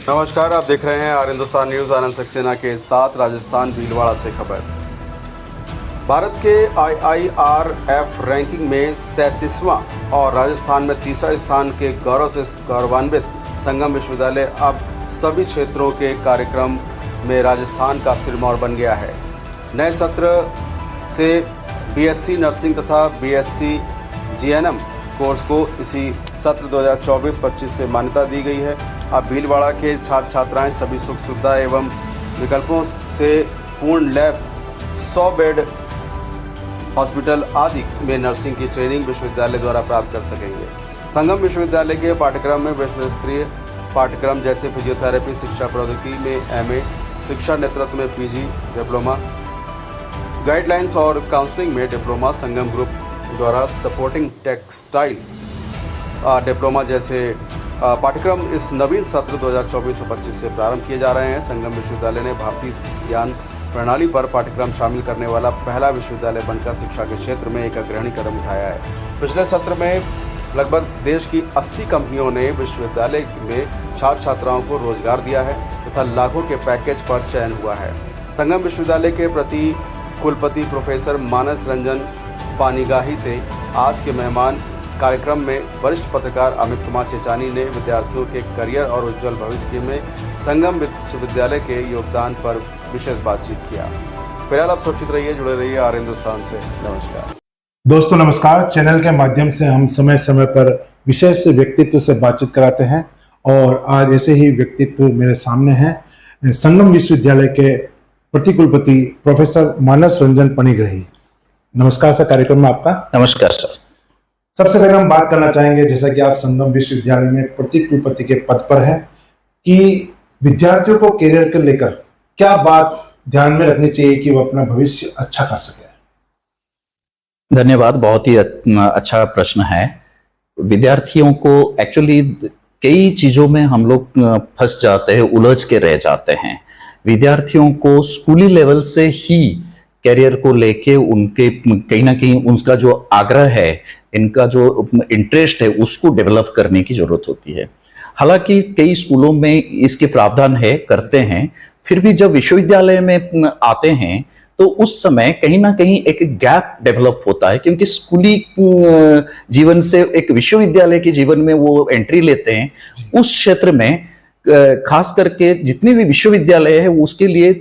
नमस्कार, आप देख रहे हैं आर हिंदुस्तान न्यूज। आनंद सक्सेना के साथ राजस्थान भीलवाड़ा से खबर। भारत के IIRF रैंकिंग में 37वां और राजस्थान में तीसरा स्थान के गौरव से गौरवान्वित संगम विश्वविद्यालय अब सभी क्षेत्रों के कार्यक्रम में राजस्थान का सिरमौर बन गया है। नए सत्र से BSc नर्सिंग तथा BSc GNM कोर्स को इसी सत्र 2024-25 से मान्यता दी गई है। अब भीलवाड़ा के छात्र छात्राएं सभी सुख सुविधा एवं विकल्पों से पूर्ण लैब, 100 बेड हॉस्पिटल आदि में नर्सिंग की ट्रेनिंग विश्वविद्यालय द्वारा प्राप्त कर सकेंगे। संगम विश्वविद्यालय के पाठ्यक्रम में विश्व स्तरीय पाठ्यक्रम जैसे फिजियोथेरेपी, शिक्षा प्रौद्योगिकी में MA, शिक्षा नेतृत्व में PG डिप्लोमा, गाइडलाइंस और काउंसलिंग में डिप्लोमा, संगम ग्रुप द्वारा सपोर्टिंग टेक्सटाइल डिप्लोमा जैसे पाठ्यक्रम इस नवीन सत्र 2024-25 से प्रारंभ किए जा रहे हैं। संगम विश्वविद्यालय ने भारतीय ज्ञान प्रणाली पर पाठ्यक्रम शामिल करने वाला पहला विश्वविद्यालय बनकर शिक्षा के क्षेत्र में एक अग्रणी कदम उठाया है। पिछले सत्र में लगभग देश की 80 कंपनियों ने विश्वविद्यालय में छात्र छात्राओं को रोजगार दिया है तथा लाखों के पैकेज पर चयन हुआ है। संगम विश्वविद्यालय के प्रति कुलपति प्रोफेसर मानस रंजन पानीगाही से आज के मेहमान कार्यक्रम में वरिष्ठ पत्रकार अमित कुमार चेचानी ने विद्यार्थियों के करियर और उज्जवल भविष्य में संगम विश्वविद्यालय के योगदान पर विशेष बातचीत किया। फिलहाल आप सुरक्षित रहिए, जुड़े रहिए आर हिंदुस्तान से। नमस्कार दोस्तों, नमस्कार। चैनल के माध्यम से हम समय समय पर विशेष व्यक्तित्व से बातचीत कराते हैं और आज ऐसे ही व्यक्तित्व मेरे सामने हैं। संगम विश्वविद्यालय के प्रतिकुलपति प्रोफेसर मानस रंजन पानीग्राही। नमस्कार सर, कार्यक्रम में आपका। नमस्कार सर। सबसे पहले हम बात करना चाहेंगे, जैसा कि आप संगम विश्वविद्यालय में प्रतिकुलपति के पद पर हैं, कि विद्यार्थियों को करियर को लेकर क्या बात ध्यान में रखनी चाहिए कि वो अपना भविष्य अच्छा कर सके। धन्यवाद, बहुत ही अच्छा प्रश्न है। विद्यार्थियों को एक्चुअली कई चीजों में हम लोग फंस जाते हैं, उलझ के रह जाते हैं। विद्यार्थियों को स्कूली लेवल से ही कैरियर को लेके उनके कहीं ना कहीं उनका जो आग्रह है, इनका जो इंटरेस्ट है, उसको डेवलप करने की जरूरत होती है। हालांकि कई स्कूलों में इसके प्रावधान है, करते हैं, फिर भी जब विश्वविद्यालय में आते हैं तो उस समय कहीं ना कहीं एक गैप डेवलप होता है, क्योंकि स्कूली जीवन से एक विश्वविद्यालय के जीवन में वो एंट्री लेते हैं। उस क्षेत्र में खास करके जितने भी विश्वविद्यालय है उसके लिए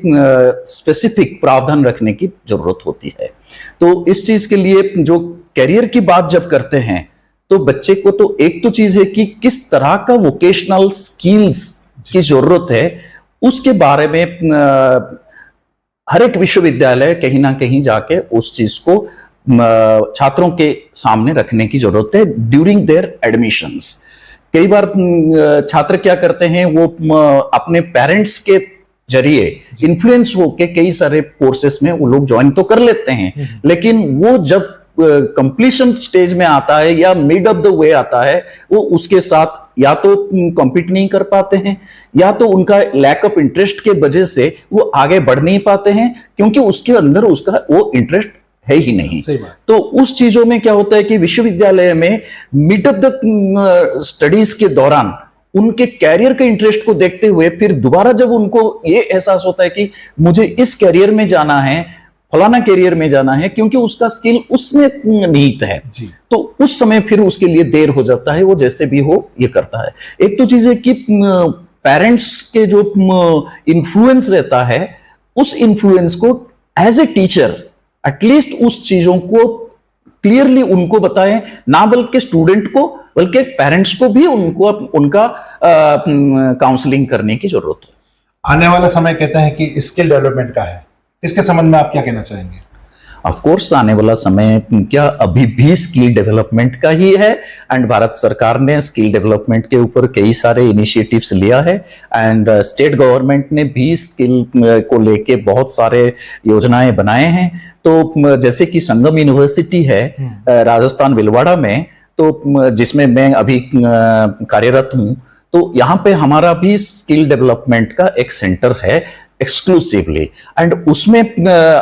स्पेसिफिक प्रावधान रखने की जरूरत होती है। तो इस चीज के लिए जो कैरियर की बात जब करते हैं तो बच्चे को तो एक तो चीज है कि किस तरह का वोकेशनल स्किल्स की जरूरत है, उसके बारे में हर एक विश्वविद्यालय कहीं ना कहीं जाके उस चीज को छात्रों के सामने रखने की जरूरत है ड्यूरिंग देयर एडमिशंस। कई बार छात्र क्या करते हैं, वो अपने पेरेंट्स के जरिए इन्फ्लुएंस होके कई सारे कोर्सेस में वो लोग ज्वाइन तो कर लेते हैं, लेकिन वो जब कंप्लीशन स्टेज में आता है या मिड ऑफ द वे आता है, वो उसके साथ या तो कॉम्पीट नहीं कर पाते हैं या तो उनका लैक ऑफ इंटरेस्ट के वजह से वो आगे बढ़ नहीं पाते हैं, क्योंकि उसके अंदर उसका वो इंटरेस्ट है ही नहीं। तो उस चीजों में क्या होता है कि विश्वविद्यालय में मिड ऑफ द स्टडीज के दौरान उनके कैरियर के इंटरेस्ट को देखते हुए फिर दोबारा जब उनको ये एहसास होता है कि मुझे इस कैरियर में जाना है, फलाना कैरियर में जाना है, क्योंकि उसका स्किल उसमें निहित है, तो उस समय फिर उसके लिए देर हो जाता है, वो जैसे भी हो ये करता है। एक तो चीज है कि पेरेंट्स के जो इन्फ्लुएंस रहता है, उस इन्फ्लुएंस को एज ए टीचर एटलीस्ट उस चीजों को क्लियरली उनको बताएं, ना बल्कि स्टूडेंट को बल्कि पेरेंट्स को भी उनको उनका काउंसलिंग करने की जरूरत है। आने वाला समय कहते हैं कि स्किल डेवलपमेंट का है, इसके संबंध में आप क्या कहना चाहेंगे। ऑफ कोर्स आने वाला समय क्या अभी भी स्किल डेवलपमेंट का ही है, एंड भारत सरकार ने स्किल डेवलपमेंट के ऊपर कई सारे इनिशिएटिव्स लिया है, एंड स्टेट गवर्नमेंट ने भी स्किल को लेके बहुत सारे योजनाएं बनाए हैं। तो जैसे कि संगम यूनिवर्सिटी है राजस्थान भीलवाड़ा में, तो जिसमें मैं अभी कार्यरत हूं, तो यहाँ पे हमारा भी स्किल डेवलपमेंट का एक सेंटर है एक्सक्लूसिवली, एंड उसमें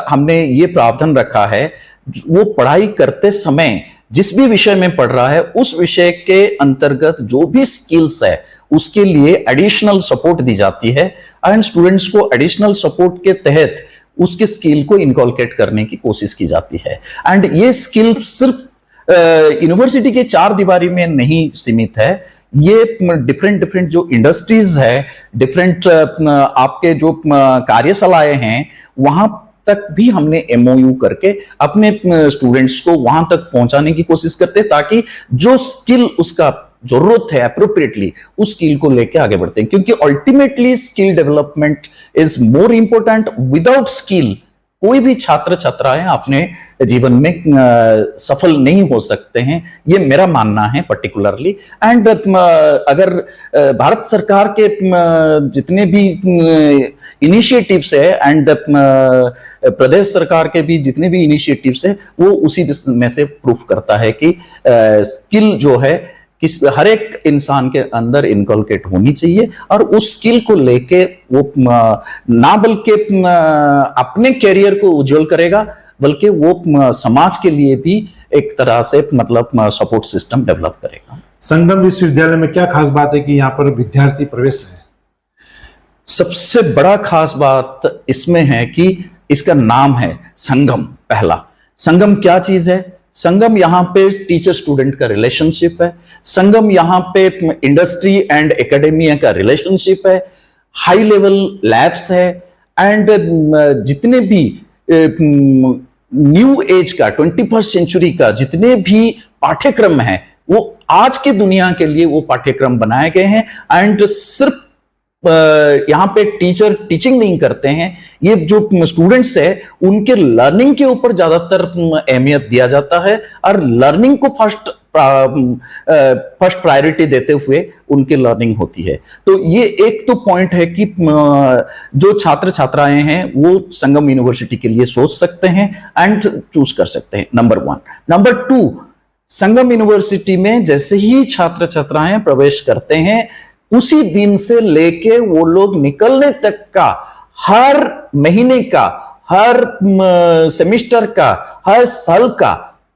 हमने ये प्रावधान रखा है, वो पढ़ाई करते समय जिस भी विषय में पढ़ रहा है उस विषय के अंतर्गत जो भी स्किल्स है उसके लिए एडिशनल सपोर्ट दी जाती है एंड स्टूडेंट्स को एडिशनल सपोर्ट के तहत उसके स्किल को इनकॉलकेट करने की कोशिश की जाती है। एंड ये स्किल सिर्फ यूनिवर्सिटी के चार दीवारी में नहीं सीमित है, ये डिफरेंट जो इंडस्ट्रीज है, डिफरेंट आपके जो कार्यशालाएं हैं, वहां तक भी एमओयू MOU करके अपने स्टूडेंट्स को वहां तक पहुंचाने की कोशिश करते हैं, ताकि जो स्किल उसका जरूरत है अप्रोप्रिएटली उस स्किल को लेके आगे बढ़ते हैं। क्योंकि ultimately skill development is more important. Without skill कोई भी छात्र छात्राएं अपने जीवन में सफल नहीं हो सकते हैं, ये मेरा मानना है पर्टिकुलरली। एंड अगर भारत सरकार के जितने भी इनिशिएटिव्स है एंड प्रदेश सरकार के भी जितने भी इनिशिएटिव्स है, वो उसी में से प्रूफ करता है कि स्किल जो है हर एक इंसान के अंदर इनकलकेट होनी चाहिए, और उस स्किल को लेके वो ना बल्कि अपने कैरियर को उज्जवल करेगा, बल्कि वो समाज के लिए भी एक तरह से सपोर्ट सिस्टम डेवलप करेगा। संगम विश्वविद्यालय में क्या खास बात है कि यहाँ पर विद्यार्थी प्रवेश ले? सबसे बड़ा खास बात इसमें है कि इसका नाम है संगम। पहला, संगम क्या चीज है? संगम यहाँ पे टीचर स्टूडेंट का रिलेशनशिप है, संगम यहाँ पे इंडस्ट्री एंड एकेडमिया का रिलेशनशिप है, हाई लेवल लैब्स है, एंड जितने भी न्यू एज का 21st सेंचुरी का जितने भी पाठ्यक्रम है, वो आज की दुनिया के लिए वो पाठ्यक्रम बनाए गए हैं। एंड सिर्फ यहाँ पे टीचर टीचिंग नहीं करते हैं, ये जो स्टूडेंट्स है उनके लर्निंग के ऊपर ज्यादातर अहमियत दिया जाता है, और लर्निंग को फर्स्ट प्रायोरिटी देते हुए उनकी लर्निंग होती है। तो ये एक तो पॉइंट है कि जो छात्र छात्राएं हैं वो संगम यूनिवर्सिटी के लिए सोच सकते हैं एंड चूज कर सकते हैं, नंबर 1। नंबर 2, संगम यूनिवर्सिटी में जैसे ही छात्र छात्राएं प्रवेश करते हैं, उसी दिन से लेके वो लोग निकलने तक का, हर महीने का, हर सेमेस्टर का, हर साल का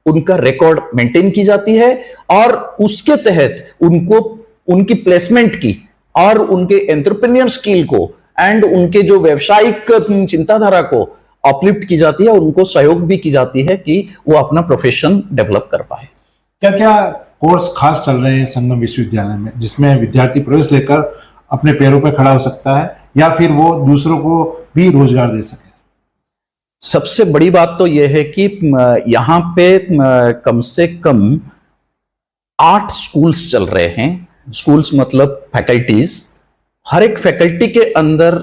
उनका रिकॉर्ड मेंटेन की जाती है, और उसके तहत उनको उनकी प्लेसमेंट की और उनके एंटरप्रेन्योर स्किल को एंड उनके जो व्यावसायिक चिंताधारा को अपलिफ्ट की जाती है, उनको सहयोग भी की जाती है कि वो अपना प्रोफेशन डेवलप कर पाए। क्या क्या कोर्स खास चल रहे हैं संगम विश्वविद्यालय में, जिसमें विद्यार्थी प्रवेश लेकर अपने पैरों पर खड़ा हो सकता है या फिर वो दूसरों को भी रोजगार दे सके? सबसे बड़ी बात तो यह है कि यहाँ पे कम से कम 8 स्कूल्स चल रहे हैं। स्कूल्स मतलब फैकल्टीज। हर एक फैकल्टी के अंदर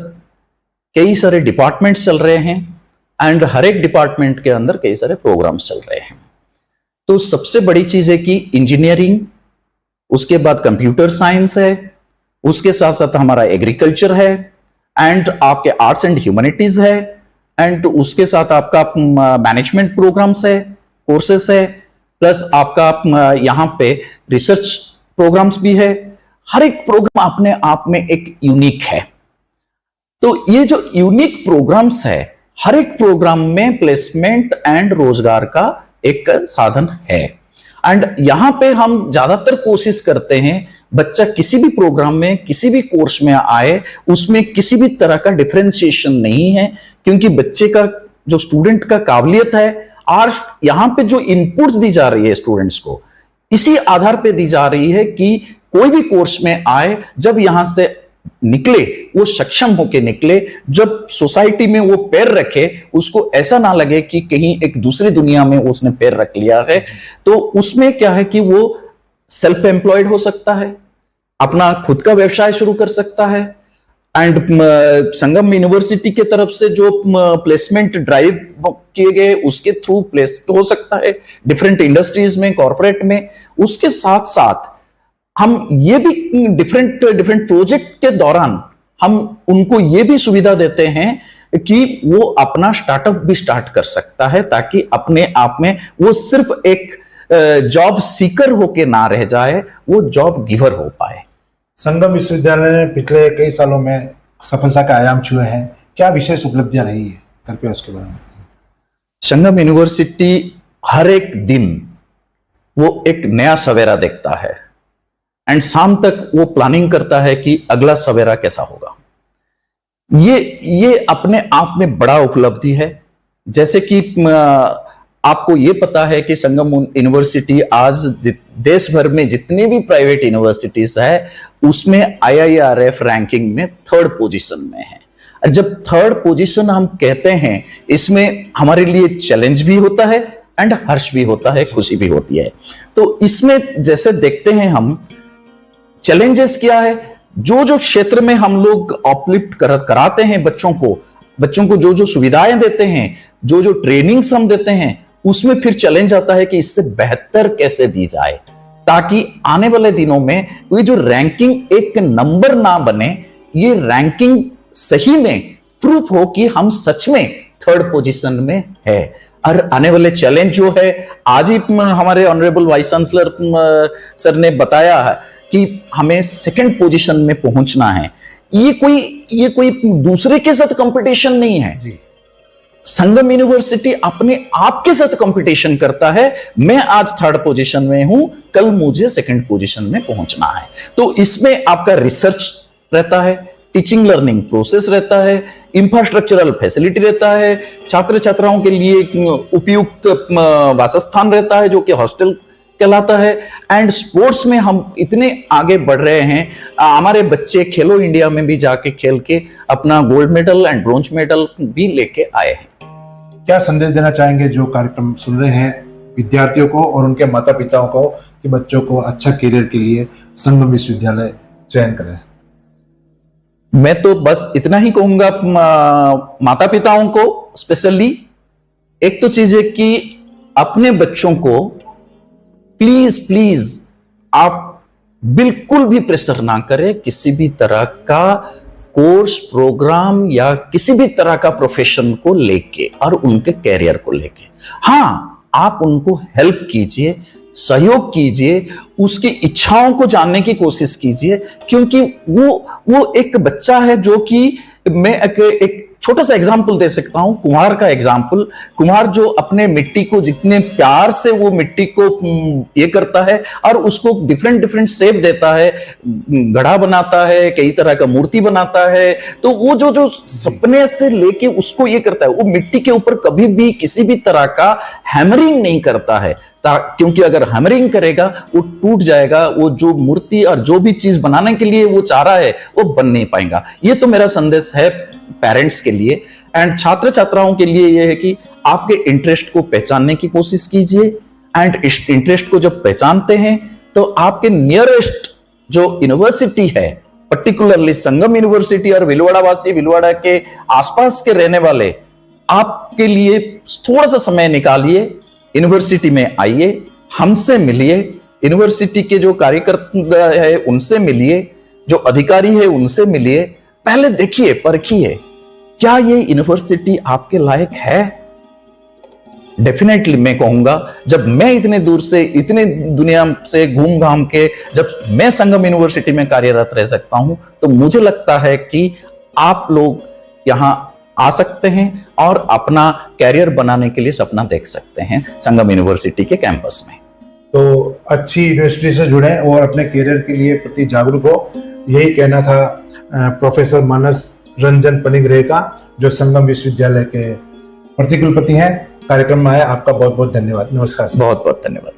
कई सारे डिपार्टमेंट्स चल रहे हैं, एंड हर एक डिपार्टमेंट के अंदर कई सारे प्रोग्राम्स चल रहे हैं। तो सबसे बड़ी चीज है कि इंजीनियरिंग, उसके बाद कंप्यूटर साइंस है, उसके साथ साथ हमारा एग्रीकल्चर है, एंड आपके आर्ट्स एंड ह्यूमैनिटीज है, एंड उसके साथ आपका मैनेजमेंट प्रोग्राम्स है, कोर्सेस है, प्लस आपका यहाँ पे रिसर्च प्रोग्राम्स भी है। हर एक प्रोग्राम अपने आप में एक यूनिक है। तो ये जो यूनिक प्रोग्राम्स है, हर एक प्रोग्राम में प्लेसमेंट एंड रोजगार का एक साधन है। एंड यहां पे हम ज्यादातर कोशिश करते हैं बच्चा किसी भी प्रोग्राम में, किसी भी कोर्स में आए, उसमें किसी भी तरह का डिफरेंशिएशन नहीं है, क्योंकि बच्चे का जो स्टूडेंट का काबिलियत है, और यहां पे जो इनपुट्स दी जा रही है स्टूडेंट्स को, इसी आधार पे दी जा रही है कि कोई भी कोर्स में आए, जब यहां से निकले वो सक्षम होके निकले, जब सोसाइटी में वो पैर रखे उसको ऐसा ना लगे कि कहीं एक दूसरी दुनिया में उसने पैर रख लिया है। तो उसमें क्या है कि वो सेल्फ एम्प्लॉयड हो सकता है, अपना खुद का व्यवसाय शुरू कर सकता है, एंड संगम यूनिवर्सिटी के तरफ से जो प्लेसमेंट ड्राइव किए गए उसके थ्रू प्लेस हो सकता है डिफरेंट इंडस्ट्रीज में, कॉर्पोरेट में। उसके साथ साथ हम ये भी डिफरेंट प्रोजेक्ट के दौरान हम उनको ये भी सुविधा देते हैं कि वो अपना स्टार्टअप भी स्टार्ट कर सकता है, ताकि अपने आप में वो सिर्फ एक जॉब सीकर होके ना रह जाए, वो जॉब गिवर हो पाए। संगम विश्वविद्यालय ने पिछले कई सालों में सफलता के आयाम छुए हैं, क्या विशेष उपलब्धियां रही है, कृपया उसके बारे में बताइए। संगम यूनिवर्सिटी हर एक दिन वो एक नया सवेरा देखता है। एंड शाम तक वो प्लानिंग करता है कि अगला सवेरा कैसा होगा। ये अपने आप में बड़ा उपलब्धि है। जैसे कि आपको ये पता है कि संगम यूनिवर्सिटी आज देश भर में जितनी भी प्राइवेट यूनिवर्सिटीज है उसमें IIRF रैंकिंग में 3rd पोजीशन में है। और जब 3rd पोजीशन हम कहते हैं, इसमें हमारे लिए चैलेंज भी होता है एंड हर्ष भी होता है, खुशी भी होती है। तो इसमें जैसे देखते हैं हम, चैलेंजेस क्या है, जो क्षेत्र में हम लोग अपलिफ्ट कराते हैं बच्चों को जो जो देते हैं, जो ट्रेनिंग्स हम देते हैं, उसमें फिर चैलेंज आता है कि इससे बेहतर कैसे दी जाए, ताकि आने वाले दिनों में ये जो रैंकिंग एक नंबर ना बने, ये रैंकिंग सही में प्रूफ हो कि हम सच में 3rd पोजीशन में है। और आने वाले चैलेंज जो है, आज ही हमारे ऑनरेबल वाइस चांसलर सर ने बताया है कि हमें 2nd पोजीशन में पहुंचना है। ये कोई दूसरे के साथ कंपटीशन नहीं है जी। संगम यूनिवर्सिटी अपने आप के साथ कंपटीशन करता है। मैं आज 3rd पोजीशन में हूं, कल मुझे 2nd पोजीशन में पहुंचना है। तो इसमें आपका रिसर्च रहता है, टीचिंग लर्निंग प्रोसेस रहता है, इंफ्रास्ट्रक्चरल फैसिलिटी रहता है, छात्र छात्राओं के लिए उपयुक्त वासस्थान रहता है जो कि हॉस्टल कहलाता है। एंड स्पोर्ट्स में हम इतने आगे बढ़ रहे हैं, हमारे बच्चे खेलो इंडिया में भी जाके खेल के अपना gold medal and bronze medal भी लेके आए हैं। क्या संदेश देना चाहेंगे जो कार्यक्रम सुन रहे हैं विद्यार्थियों को और उनके माता पिताओं को कि बच्चों को अच्छा करियर के लिए संगम विश्वविद्यालय चयन करें? मैं तो बस इतना ही कहूंगा माता पिताओं को स्पेशली, एक तो चीज है कि अपने बच्चों को प्लीज आप बिल्कुल भी प्रेशर ना करें किसी भी तरह का कोर्स प्रोग्राम या किसी भी तरह का प्रोफेशन को लेके और उनके कैरियर को लेके। हाँ, आप उनको हेल्प कीजिए, सहयोग कीजिए, उसकी इच्छाओं को जानने की कोशिश कीजिए, क्योंकि वो एक बच्चा है जो कि मैं एक छोटा सा एग्जाम्पल दे सकता हूं, कुम्हार का एग्जाम्पल। कुम्हार जो अपने मिट्टी को जितने प्यार से वो मिट्टी को ये करता है और उसको डिफरेंट शेप देता है, घड़ा बनाता है, कई तरह का मूर्ति बनाता है, तो वो जो सपने से लेके उसको ये करता है, वो मिट्टी के ऊपर कभी भी किसी भी तरह का हैमरिंग नहीं करता है, क्योंकि अगर हैमरिंग करेगा वो टूट जाएगा, वो जो मूर्ति और जो भी चीज बनाने के लिए वो चाह रहा है वो बन नहीं पाएगा। ये तो मेरा संदेश है पेरेंट्स के लिए एंड छात्र छात्राओं के लिए ये है कि आपके इंटरेस्ट को पहचानने की कोशिश कीजिए एंड इस इंटरेस्ट को जब पहचानते हैं तो आपके नियरेस्ट जो यूनिवर्सिटी है, पर्टिकुलरली संगम यूनिवर्सिटी और भीलवाड़ा वासी, भीलवाड़ा के आसपास के रहने वाले, आपके लिए थोड़ा सा समय निकालिए, यूनिवर्सिटी में आइए, हमसे मिलिए, यूनिवर्सिटी के जो कार्यकर्ता है उनसे मिलिए, जो अधिकारी है उनसे मिलिए, पहले देखिए, परखिए क्या ये यूनिवर्सिटी आपके लायक है। डेफिनेटली मैं कहूंगा, जब मैं इतने दूर से, इतने दुनिया से घूम घाम के जब मैं संगम यूनिवर्सिटी में कार्यरत रह सकता हूं, तो मुझे लगता है कि आप लोग यहां आ सकते हैं और अपना कैरियर बनाने के लिए सपना देख सकते हैं संगम यूनिवर्सिटी के कैंपस में। तो अच्छी यूनिवर्सिटी से जुड़े और अपने कैरियर के लिए प्रति जागरूक हो, यही कहना था प्रोफेसर मानस रंजन पनिग्रे का, जो संगम विश्वविद्यालय के प्रतिकुलपति हैं। कार्यक्रम में आए, आपका बहुत बहुत धन्यवाद। नमस्कार। बहुत बहुत धन्यवाद।